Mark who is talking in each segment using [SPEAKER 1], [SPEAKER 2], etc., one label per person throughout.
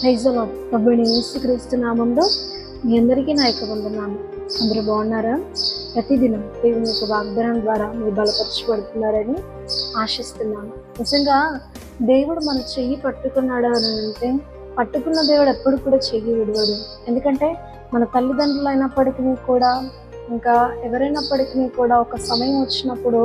[SPEAKER 1] Praise the lord. ప్రభువైన యేసుక్రీస్తు నామంలో మీ అందరికీ నా యొక్క వందనాలు. అందరూ బాగున్నారా? ప్రతిదినం దేవుని యొక్క వాగ్దానం ద్వారా మీరు బలపరచబడుతున్నారని ఆశిస్తున్నాను. నిజంగా దేవుడు మన చెయ్యి పట్టుకున్నాడు అని అంటే, పట్టుకున్న దేవుడు ఎప్పుడు కూడా చెయ్యి విడవడు. ఎందుకంటే మన తల్లిదండ్రులు అయినప్పటికీ కూడా, ఇంకా ఎవరైనప్పటికీ కూడా ఒక సమయం వచ్చినప్పుడు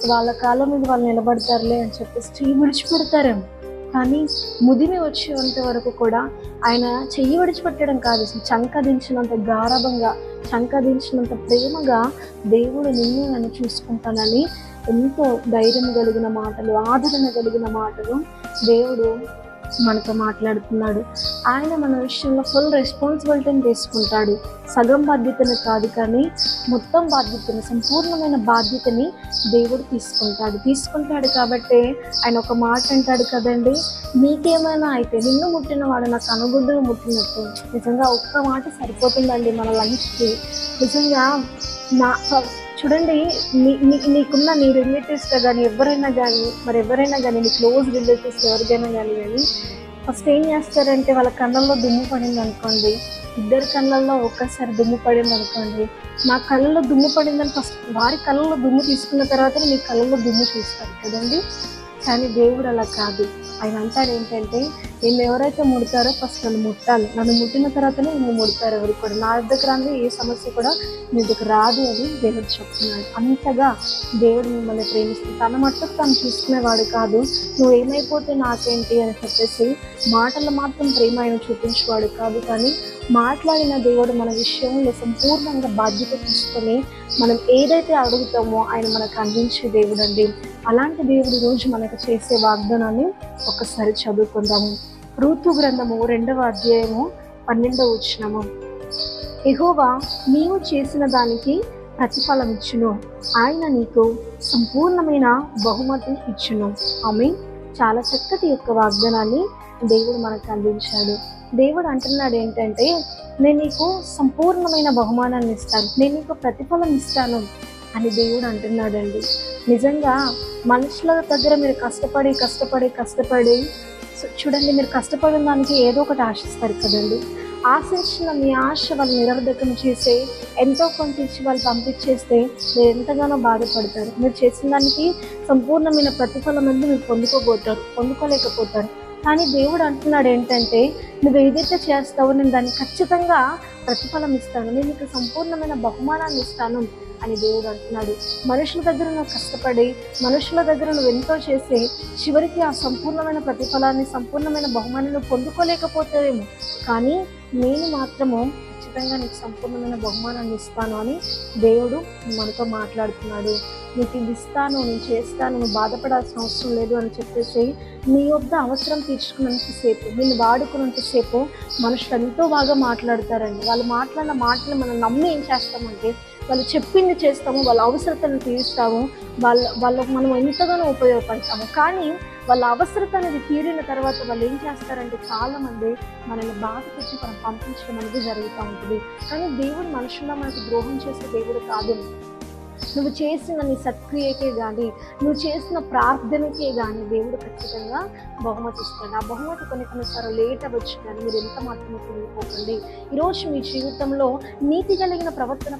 [SPEAKER 1] వాళ్ళ కాళ్ళ మీద వాళ్ళు నిలబడతారులే అని చెప్పేసి చెయ్యి విడిచిపెడతారేమో, కానీ ముదిమి వచ్చేంత వరకు కూడా ఆయన చెయ్యి విడిచిపెట్టడం కాదు, చంకదించినంత గారాభంగా, చంకదించినంత ప్రేమగా దేవుడు నిన్ను నన్ను చూసుకుంటానని ఎంతో ధైర్యం కలిగిన మాటలు, ఆదరణ కలిగిన మాటలు దేవుడు మనతో మాట్లాడుతున్నాడు. ఆయన మన విషయంలో ఫుల్ రెస్పాన్సిబిలిటీని తీసుకుంటాడు. సగం బాధ్యతను కాదు, కానీ మొత్తం బాధ్యతని, సంపూర్ణమైన బాధ్యతని దేవుడు తీసుకుంటాడు. కాబట్టి ఆయన ఒక మాట అంటాడు కదండి, నీకేమైనా అయితే నిన్ను ముట్టిన వాడు నాకు అనుగుడ్డును ముట్టినట్టు. నిజంగా ఒక్క మాట సరిపోతుందండి మన లైఫ్కి. నిజంగా చూడండి, నీకున్న నీ రిలేటివ్స్గా కానీ ఎవరైనా కానీ నీ క్లోజ్ రిలేటివ్స్ ఎవరికైనా కానీ ఫస్ట్ ఏం చేస్తారంటే, వాళ్ళ కళ్ళల్లో దుమ్ము పడింది అనుకోండి, ఇద్దరు కళ్ళల్లో ఒక్కసారి దుమ్ము పడింది అనుకోండి, నా కళ్ళలో దుమ్ము పడిందని ఫస్ట్ వారి కళ్ళలో దుమ్ము తీసుకున్న తర్వాత నీ కళ్ళలో దుమ్ము చూస్తారు కదండి. కానీ దేవుడు అలా కాదు. ఆయన అంటాడు ఏంటంటే, నేను ఎవరైతే ముడతారో ఫస్ట్ నన్ను ముట్టాలి, నన్ను ముట్టిన తర్వాతనే నిన్ను ముడతారు ఎవరు కూడా. నా దగ్గర రాని ఏ సమస్య కూడా మీ దగ్గర రాదు అని దేవుడు చెప్తున్నాడు. అంతగా దేవుడు మిమ్మల్ని ప్రేమిస్తుంది. తన మట్టుకు తను చూసుకునేవాడు కాదు, నువ్వు ఏమైపోతే నాకేంటి అని చెప్పేసి మాటలు మాత్రం ప్రేమ ఆయన చూపించేవాడు కాదు, కానీ మాట్లాడిన దేవుడు మన విషయంలో సంపూర్ణంగా బాధ్యత తీసుకొని మనం ఏదైతే అడుగుతామో ఆయన మనకు అందించే దేవుడు అండి. అలాంటి దేవుడు రోజు మనకు చేసే వాగ్దానాన్ని ఒక్కసారి చదువుకుందాము. రూతు గ్రంథము 2వ అధ్యాయము 12వ వచనము. యెహోవా నీవు చేసిన దానికి ప్రతిఫలం ఇచ్చును, ఆయన నీకు సంపూర్ణమైన బహుమతి ఇచ్చును. ఆమేన్. చాలా చక్కటి యొక్క వాగ్దానాన్ని దేవుడు మనకు అందించాడు. దేవుడు అంటున్నాడు ఏంటంటే, నేను నీకు సంపూర్ణమైన బహుమానాన్ని ఇస్తాను, నేను నీకు ప్రతిఫలం ఇస్తాను అని దేవుడు అంటున్నాడండి. నిజంగా మనుషుల దగ్గర మీరు కష్టపడి చూడండి, మీరు కష్టపడిన దానికి ఏదో ఒకటి ఆశిస్తారు కదండి. ఆశించిన మీ ఆశ వాళ్ళు నిరర్ధకం చేసి ఎంతో కొంత ఇచ్చి వాళ్ళు పంపించేస్తే మీరు ఎంతగానో బాధపడతారు. మీరు చేసిన దానికి సంపూర్ణమైన ప్రతిఫలం అనేది మీరు పొందుకోలేకపోతారు. కానీ దేవుడు అంటున్నాడు ఏంటంటే, నువ్వు ఏదైతే చేస్తావో నేను దాన్ని ఖచ్చితంగా ప్రతిఫలం ఇస్తాను, నేను నీకు సంపూర్ణమైన బహుమానాన్ని ఇస్తాను అని దేవుడు అంటున్నాడు. మనుషుల దగ్గర నువ్వు కష్టపడి, మనుషుల దగ్గర నువ్వు ఎంతో చేసి చివరికి ఆ సంపూర్ణమైన ప్రతిఫలాన్ని, సంపూర్ణమైన బహుమానాన్ని నువ్వు పొందుకోలేకపోతావేమో, కానీ నేను మాత్రము ఖచ్చితంగా నీకు సంపూర్ణమైన బహుమానాన్ని ఇస్తాను అని దేవుడు మనతో మాట్లాడుతున్నాడు. నీకు ఇది ఇస్తాను, నేను చేస్తాను, నువ్వు బాధపడాల్సిన అవసరం లేదు అని చెప్పేసి నీ వద్ద అవసరం తీర్చుకున్నంతసేపు, నిన్ను వాడుకున్నంతసేపు మనుషులు ఎంతో బాగా మాట్లాడతారండి. వాళ్ళు మాట్లాడిన మాటలు మనం నమ్మి ఏం చేస్తామంటే, వాళ్ళు చెప్పింది చేస్తాము, వాళ్ళ అవసరతను తీరుస్తాము, వాళ్ళకు మనం ఎంతగానో ఉపయోగపడతాము. కానీ వాళ్ళ అవసరత అనేది తీరిన తర్వాత వాళ్ళు ఏం చేస్తారంటే, చాలామంది మనల్ని బాధ తెచ్చి మనం పంపించడం అనేది జరుగుతూ ఉంటుంది. కానీ దేవుడు మనుషుల్లో మనకు ద్రోహం చేసే దేవుడు కాదు. నువ్వు చేసిన నీ సత్క్రియకే కానీ, నువ్వు చేసిన ప్రార్థనకే కానీ దేవుడు ఖచ్చితంగా బహుమతి ఇస్తాడు. ఆ బహుమతి కొన్నిసార్లు లేట్ అవ్వచ్చు, కానీ మీరు ఎంత మాత్రమే తిరిగిపోకండి. ఈరోజు మీ జీవితంలో నీతి కలిగిన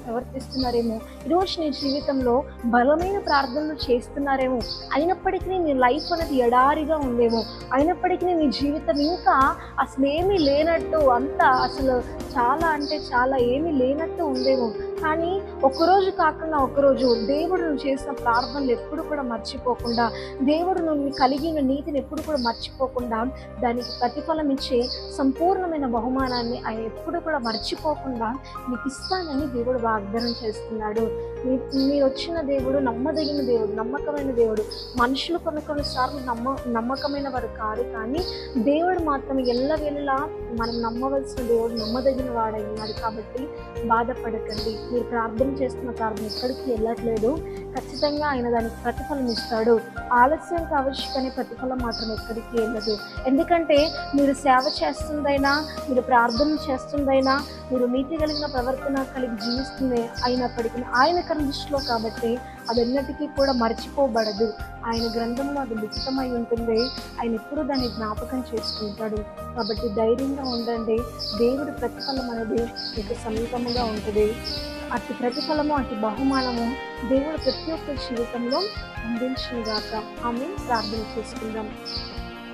[SPEAKER 1] ప్రవర్తిస్తున్నారేమో, ఈరోజు నీ జీవితంలో బలమైన ప్రార్థనలు చేస్తున్నారేమో, అయినప్పటికీ నీ లైఫ్ అనేది ఎడారిగా ఉందేమో, అయినప్పటికీ నీ జీవితం ఇంకా అసలు ఏమీ లేనట్టు, అంతా అసలు చాలా ఏమీ లేనట్టు ఉందేమో, కానీ ఒక్కరోజు కాకుండా ఒకరోజు దేవుడు నువ్వు చేసిన ప్రార్థనలు ఎప్పుడు కూడా మర్చిపోకుండా, దేవుడు నువ్వు కలిగిన నీతిని ఎప్పుడు కూడా మర్చిపోకుండా దానికి ప్రతిఫలం ఇచ్చే సంపూర్ణమైన బహుమానాన్ని ఆయన ఎప్పుడు కూడా మర్చిపోకుండా నీకు ఇస్తానని దేవుడు వాగ్దానం చేస్తున్నాడు. మీరు వచ్చిన దేవుడు నమ్మదగిన దేవుడు, నమ్మకమైన దేవుడు. మనుషులు కొన్నిసార్లు నమ్మకమైన వారు కాదు, కానీ దేవుడు మాత్రం ఎల్లవేళలా మనం నమ్మవలసిన దేవుడు, నమ్మదగిన వాడై ఉన్నాడు. కాబట్టి బాధపడకండి. మీరు ప్రార్థన చేస్తున్న ప్రార్థన ఎక్కడికి వెళ్ళట్లేదు, ఖచ్చితంగా ఆయన దానికి ప్రతిఫలం ఇస్తాడు. ఆలస్యం కావచ్చు, కానీ ప్రతిఫలం మాత్రం ఎక్కడికి వెళ్ళదు. ఎందుకంటే మీరు సేవ చేస్తుందైనా, మీరు ప్రార్థన చేస్తుందైనా, మీరు నీతి కలిగిన ప్రవర్తన కలిగి జీవిస్తుంది అయినప్పటికీ ఆయన దృష్టిలో కాబట్టి అదెన్నటికీ కూడా మర్చిపోబడదు. ఆయన గ్రంథంలో అది లిఖితమై ఉంటుంది. ఆయన ఎప్పుడు దాన్ని జ్ఞాపకం చేసుకుంటాడు. కాబట్టి ధైర్యంగా ఉండండి. దేవుడి ప్రతిఫలం అనేది మీకు సమీపముగా ఉంటుంది. అటు ప్రతిఫలము, అటు బహుమానము దేవుడు ప్రతి ఒక్కరి జీవితంలో అందించుగాక. ఆమె ప్రార్థన చేసుకుందాం.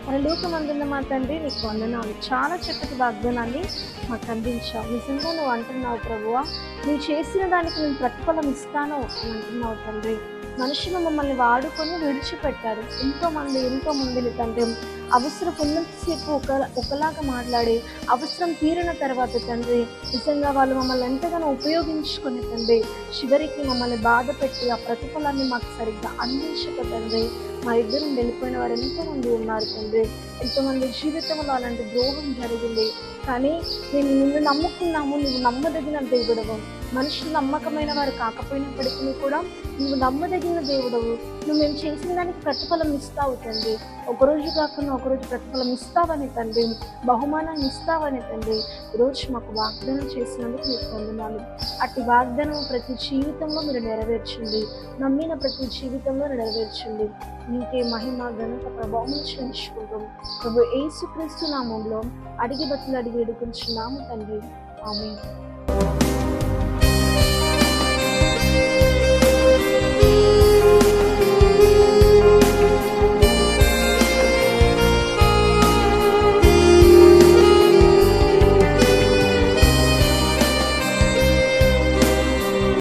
[SPEAKER 1] పరలోకమందున్న మా తండ్రి, నీకు వందనాలు. చాలా చక్కటి వాగ్దానాన్ని మాకు అందించావు. నిజంగా నువ్వు అంటున్నావు ప్రభువా, నువ్వు చేసిన దానికి నేను ప్రతిఫలం ఇస్తాను అని అంటున్నావు తండ్రి. మనుషులు మమ్మల్ని వాడుకొని విడిచిపెట్టారు. ఎంతో మందిని తండ్రి అవసరం ఉన్నంతసేపు ఒకలాగా మాట్లాడి, అవసరం తీరిన తర్వాత తండ్రి నిజంగా వాళ్ళు మమ్మల్ని ఎంతగానో ఉపయోగించుకొని తండ్రి చివరికి మమ్మల్ని బాధ పెట్టి ఆ ప్రతిఫలాన్ని మాకు సరిగ్గా అందించక తండ్రి మా ఇద్దరు వెళ్ళిపోయిన వారు ఎంతోమంది ఉన్నారు తండ్రి. ఎంతోమంది జీవితంలో అలాంటి ద్రోహం జరిగింది. కానీ నేను నిన్ను నమ్ముకున్నాము, నువ్వు నమ్మదగిన దేవుడవు. మనుషులు నమ్మకమైన వారు కాకపోయినప్పటికీ కూడా నువ్వు నమ్మదగిన దేవుడవు. నువ్వు మేము చేసిన దానికి ప్రతిఫలం ఇస్తావు తండ్రి. ఒకరోజు కాకుండా ఒకరోజు ప్రతిఫలం ఇస్తావని తండ్రి, బహుమానాన్ని ఇస్తావని తండ్రి ఈరోజు మాకు వాగ్దానం చేసినందుకు మీకు వందనాలు. అట్టి వాగ్దానం ప్రతి జీవితంలో మీరు నెరవేర్చండి. నమ్మిన ప్రతి జీవితంలో నెరవేర్చండి. నీకే మహిమ, ఘనత, ప్రభావం చెల్లించుకుంటాం. ప్రభు యేసుక్రీస్తు నామంలో అడిగి వేడుకుంటున్నాము తండ్రి. ఆమేన్.